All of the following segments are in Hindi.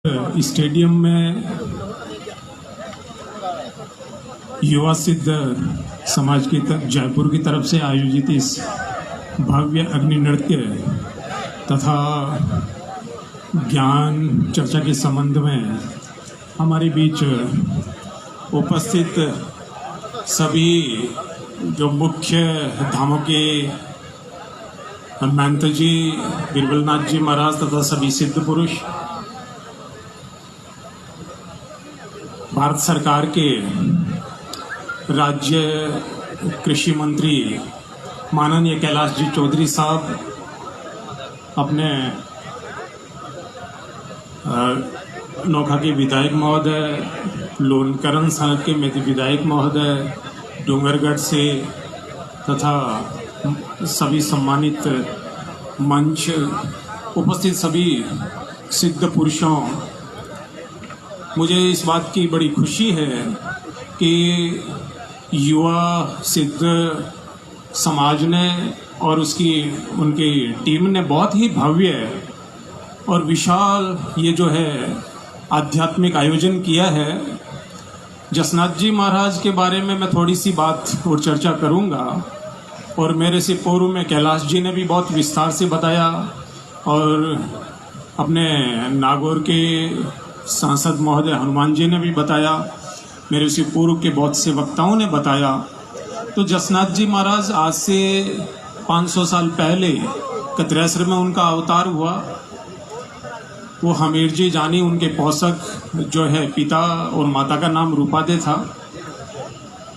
स्टेडियम में युवा सिद्ध समाज की जयपुर की तरफ से आयोजित इस भव्य अग्नि नृत्य तथा ज्ञान चर्चा के संबंध में हमारे बीच उपस्थित सभी जो मुख्य धामों के महंत जी, बिरबलनाथ जी महाराज तथा सभी सिद्ध पुरुष, भारत सरकार के राज्य कृषि मंत्री माननीय कैलाश जी चौधरी साहब, अपने नोखा के विधायक महोदय, लोनकरण साहब के विधायक महोदय, डूंगरगढ़ से तथा सभी सम्मानित मंच उपस्थित सभी सिद्ध पुरुषों, मुझे इस बात की बड़ी खुशी है कि युवा सिद्ध समाज ने और उनकी टीम ने बहुत ही भव्य और विशाल ये जो है आध्यात्मिक आयोजन किया है। जसनाथ जी महाराज के बारे में मैं थोड़ी सी बात और चर्चा करूंगा, और मेरे से पूर्व में कैलाश जी ने भी बहुत विस्तार से बताया और अपने नागौर के सांसद महोदय हनुमान जी ने भी बताया, मेरे से पूर्व के बहुत से वक्ताओं ने बताया। तो जसनाथ जी महाराज आज से 500 साल पहले कतरेसर में उनका अवतार हुआ। वो हमीर जी जानी उनके पोषक जो है पिता और माता का नाम रूपादे था।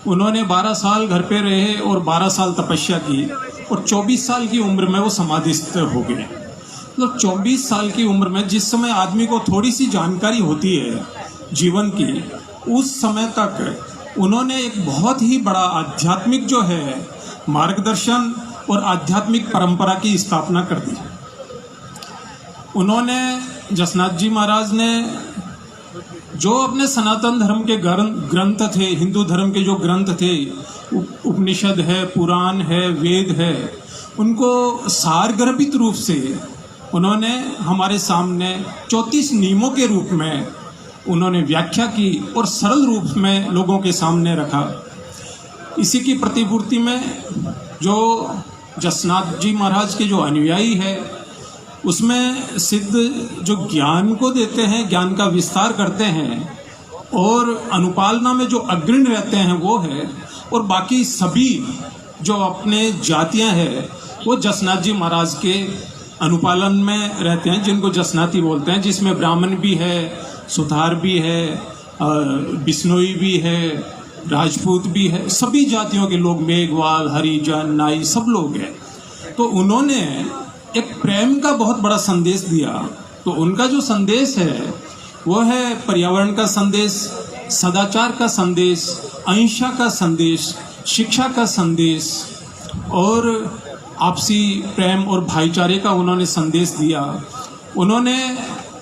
उन्होंने 12 साल घर पे रहे और 12 साल तपस्या की और 24 साल की उम्र में वो समाधिस्थ हो गए। मतलब 24 साल की उम्र में जिस समय आदमी को थोड़ी सी जानकारी होती है जीवन की, उस समय तक उन्होंने एक बहुत ही बड़ा आध्यात्मिक जो है मार्गदर्शन और आध्यात्मिक परंपरा की स्थापना कर दी। उन्होंने जसनाथ जी महाराज ने जो अपने सनातन धर्म के ग्रंथ थे, हिंदू धर्म के जो ग्रंथ थे, उपनिषद है, पुराण है, वेद है, उनको सारगर्भित रूप से उन्होंने हमारे सामने 34 नियमों के रूप में उन्होंने व्याख्या की और सरल रूप में लोगों के सामने रखा। इसी की प्रतिपूर्ति में जो जसनाथ जी महाराज के जो अनुयायी है, उसमें सिद्ध जो ज्ञान को देते हैं, ज्ञान का विस्तार करते हैं और अनुपालना में जो अग्रणी रहते हैं वो है, और बाकी सभी जो अपने जातियां हैं वो जसनाथ जी महाराज के अनुपालन में रहते हैं, जिनको जसनाती बोलते हैं, जिसमें ब्राह्मण भी है, सुथार भी है, बिश्नोई भी है, राजपूत भी है, सभी जातियों के लोग, मेघवाल, हरिजन, नाई, सब लोग हैं। तो उन्होंने एक प्रेम का बहुत बड़ा संदेश दिया। तो उनका जो संदेश है वो है पर्यावरण का संदेश, सदाचार का संदेश, अहिंसा का संदेश, शिक्षा का संदेश और आपसी प्रेम और भाईचारे का उन्होंने संदेश दिया। उन्होंने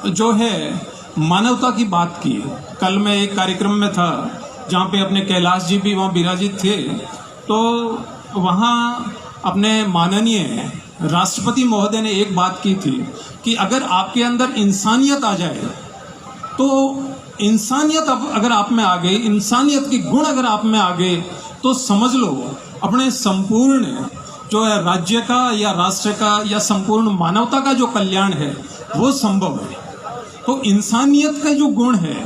जो है मानवता की बात की। कल मैं एक कार्यक्रम में था जहाँ पे अपने कैलाश जी भी वहाँ विराजित थे, तो वहाँ अपने माननीय राष्ट्रपति महोदय ने एक बात की थी कि अगर आपके अंदर इंसानियत आ जाए, तो इंसानियत अगर आप में आ गई, इंसानियत के गुण अगर आप में आ गए, तो समझ लो अपने संपूर्ण जो है राज्य का या राष्ट्र का या संपूर्ण मानवता का जो कल्याण है वो संभव है। तो इंसानियत का जो गुण है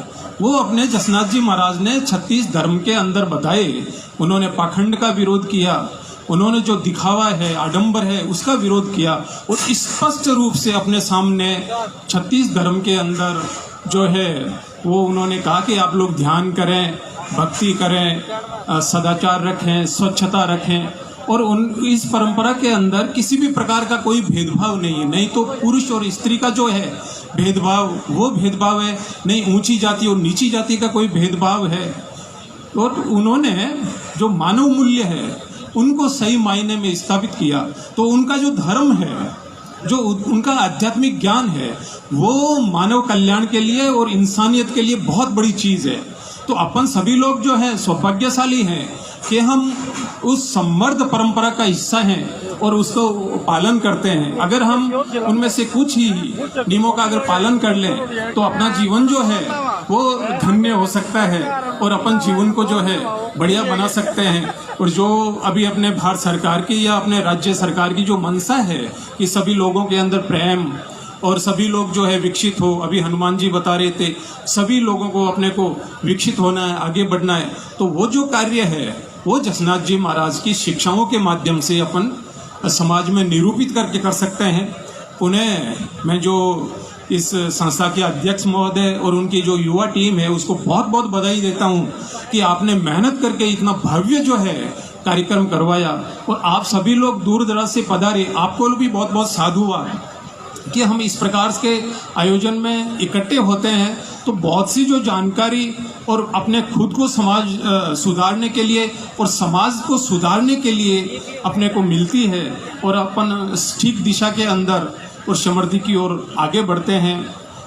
वो अपने जसनाथ जी महाराज ने 36 धर्म के अंदर बताए। उन्होंने पाखंड का विरोध किया, उन्होंने जो दिखावा है, आडंबर है, उसका विरोध किया और स्पष्ट रूप से अपने सामने 36 धर्म के अंदर जो है वो उन्होंने कहा कि आप लोग ध्यान करें, भक्ति करें, सदाचार रखें, स्वच्छता रखें, और इस परंपरा के अंदर किसी भी प्रकार का कोई भेदभाव नहीं है। नहीं तो पुरुष और स्त्री का जो है भेदभाव वो भेदभाव है, नहीं ऊंची जाति और नीची जाति का कोई भेदभाव है। और उन्होंने जो मानव मूल्य है उनको सही मायने में स्थापित किया। तो उनका जो धर्म है, जो उनका आध्यात्मिक ज्ञान है, वो मानव कल्याण के लिए और इंसानियत के लिए बहुत बड़ी चीज़ है। तो अपन सभी लोग जो है सौभाग्यशाली हैं कि हम उस समृद्ध परंपरा का हिस्सा हैं और उसको पालन करते हैं, अगर हम उनमें से कुछ ही नियमों का अगर पालन कर लें तो अपना जीवन जो है वो धन्य हो सकता है और अपन जीवन को जो है बढ़िया बना सकते हैं। और जो अभी अपने भारत सरकार की या अपने राज्य सरकार की जो मंशा है कि सभी लोगों के अंदर प्रेम और सभी लोग जो है विकसित हो, अभी हनुमान जी बता रहे थे सभी लोगों को अपने को विकसित होना है, आगे बढ़ना है, तो वो जो कार्य है वो जसनाथ जी महाराज की शिक्षाओं के माध्यम से अपन समाज में निरूपित करके कर सकते हैं। पुनः मैं जो इस संस्था के अध्यक्ष महोदय और उनकी जो युवा टीम है उसको बहुत बहुत बधाई देता हूं कि आपने मेहनत करके इतना भव्य जो है कार्यक्रम करवाया और आप सभी लोग दूर दराज से पधारे, आपको भी बहुत बहुत साधुवाद कि हम इस प्रकार के आयोजन में इकट्ठे होते हैं तो बहुत सी जो जानकारी और अपने खुद को समाज सुधारने के लिए और समाज को सुधारने के लिए अपने को मिलती है और अपन ठीक दिशा के अंदर और समृद्धि की ओर आगे बढ़ते हैं।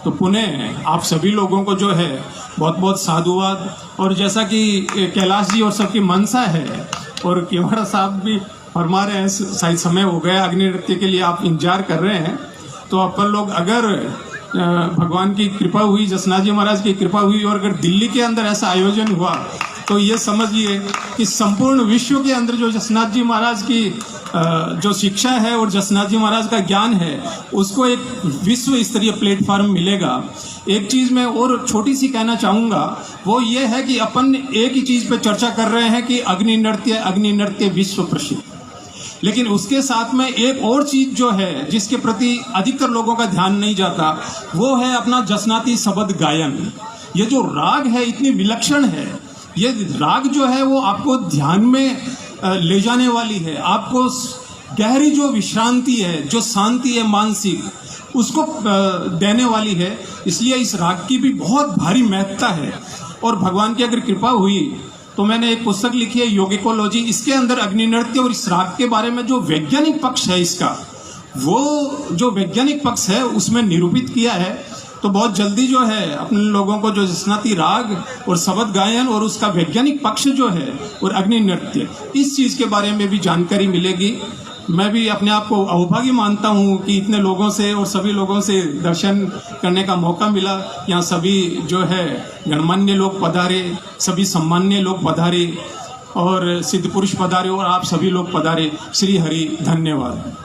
तो पुनः आप सभी लोगों को जो है बहुत बहुत साधुवाद। और जैसा कि कैलाश जी और सबकी मनसा है और केवड़ा साहब भी फरमा रहे हैं, शायद समय हो गया अग्नि नृत्य के लिए आप इंतजार कर रहे हैं, तो अपन लोग अगर भगवान की कृपा हुई, जसनाथ जी महाराज की कृपा हुई और अगर दिल्ली के अंदर ऐसा आयोजन हुआ तो ये समझिए कि संपूर्ण विश्व के अंदर जो जसनाथ जी महाराज की जो शिक्षा है और जसनाथ जी महाराज का ज्ञान है उसको एक विश्व स्तरीय प्लेटफॉर्म मिलेगा। एक चीज मैं और छोटी सी कहना चाहूंगा, वो ये है कि अपन एक ही चीज पे चर्चा कर रहे हैं कि अग्नि नृत्य विश्व प्रसिद्ध, लेकिन उसके साथ में एक और चीज जो है जिसके प्रति अधिकतर लोगों का ध्यान नहीं जाता वो है अपना जसनाती शब्द गायन। ये जो राग है इतनी विलक्षण है, ये राग जो है वो आपको ध्यान में ले जाने वाली है, आपको गहरी जो विश्रांति है, जो शांति है मानसिक, उसको देने वाली है। इसलिए इस राग की भी बहुत भारी महत्ता है। और भगवान की अगर कृपा हुई तो मैंने एक पुस्तक लिखी है योगिकोलॉजी, इसके अंदर अग्नि नृत्य और इस राग के बारे में जो वैज्ञानिक पक्ष है इसका, वो जो वैज्ञानिक पक्ष है उसमें निरूपित किया है। तो बहुत जल्दी जो है अपने लोगों को जो जसनाती राग और शब्द गायन और उसका वैज्ञानिक पक्ष जो है और अग्नि नृत्य, इस चीज के बारे में भी जानकारी मिलेगी। मैं भी अपने आप को अभागी मानता हूँ कि इतने लोगों से और सभी लोगों से दर्शन करने का मौका मिला। यहाँ सभी जो है गणमान्य लोग पधारे, सभी सम्मान्य लोग पधारे और सिद्ध पुरुष पधारे और आप सभी लोग पधारे। श्री हरि, धन्यवाद।